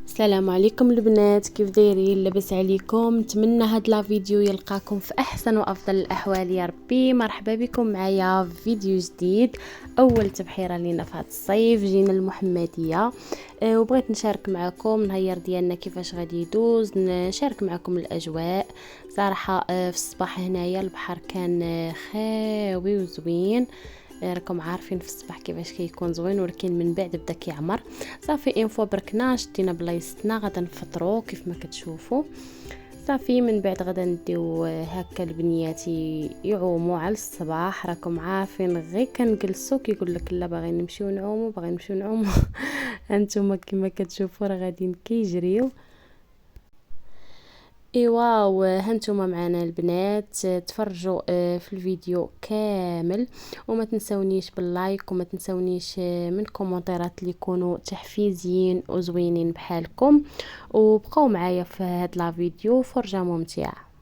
السلام عليكم البنات، كيف دايرين؟ لاباس عليكم؟ نتمنى هاد لا فيديو يلقاكم في احسن وافضل الاحوال يا ربي. مرحبا بكم معايا في فيديو جديد، اول تبحيره لينا في هاد الصيف. جينا المحمديه وبغيت نشارك معكم النهار ديالنا كيفاش غادي يدوز، نشارك معكم الاجواء. صراحه في الصباح هنايا البحر كان خاوي وزوين، راكم عارفين في الصباح كيفاش كيكون زوين، ولكن من بعد بدا كيعمر. صافي انفو بركنا شدينا بلايصتنا غادا نفطروا كيف ما كتشوفوا. صافي من بعد غادا نديو هكا البنيات يعوموا على الصباح. راكم عارفين غير كنجلسوا كيقول لك لا باغي نمشيو نعوموا باغي نمشيو نعوموا. انتم كما كتشوفوا راه غاديين كيجريو. ايوا وهانتوما معنا البنات، تفرجوا في الفيديو كامل، وما تنسونيش باللايك، وما تنسونيش من كومنتيرات اللي يكونوا تحفيزيين وزوينين بحالكم، وبقوا معايا في هاد لا فيديو، فرجه ممتعه.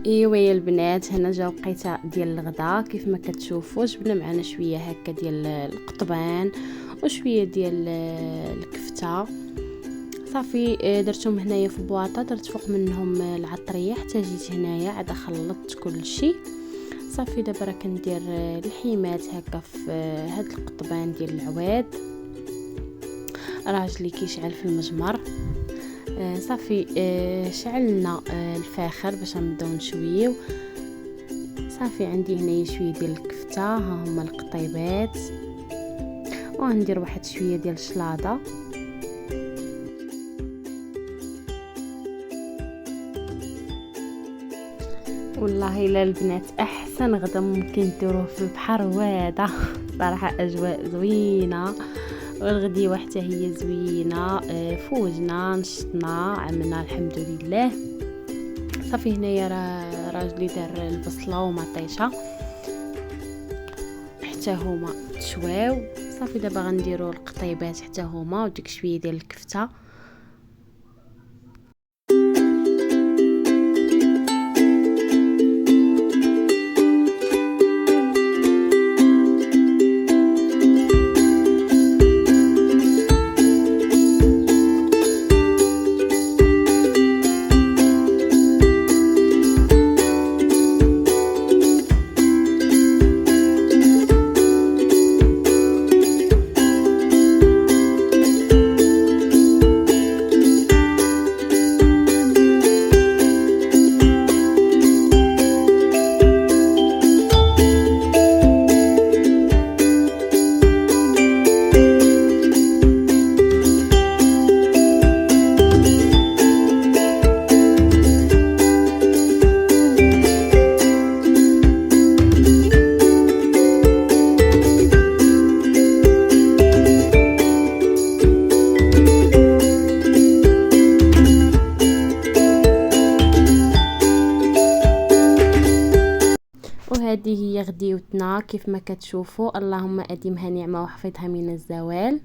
ايوا يا البنات، هنا جا وقيته ديال الغدا. كيف ما كتشوفوا جبنا معنا شويه هكا ديال القطبان وشويه ديال الكفته. صافي درتهم هنايا في بواطه، درت فوق منهم العطريه حتى جيت هنايا عاد خلطت كل شيء. صافي دابا راه كندير الحيمات هكا في هاد القطبان ديال العواد، راجلي كيشعل في المجمر. صافي شعلنا الفاخر باش نبداو نشويو. صافي عندي هنايا شويه ديال الكفته، ها هما القطيبات، وغندير واحد شويه ديال الشلاضه. والله الا البنات احسن غدا ممكن ديروه في البحر وادا. صراحه اجواء زوينه، والغديوه حتى هي زوينه. فوجنا نشطنا عملنا الحمد لله. صافي هنايا راجلي دار البصله ومطيشه حتى هما تشواو. صافي دابا غنديروا القطيبات حتى هما وديك شويه ديال الكفته. وهذه هي غديوتنا كيف ما كتشوفوا. اللهم اديمها نعمه وحفظها من الزوال.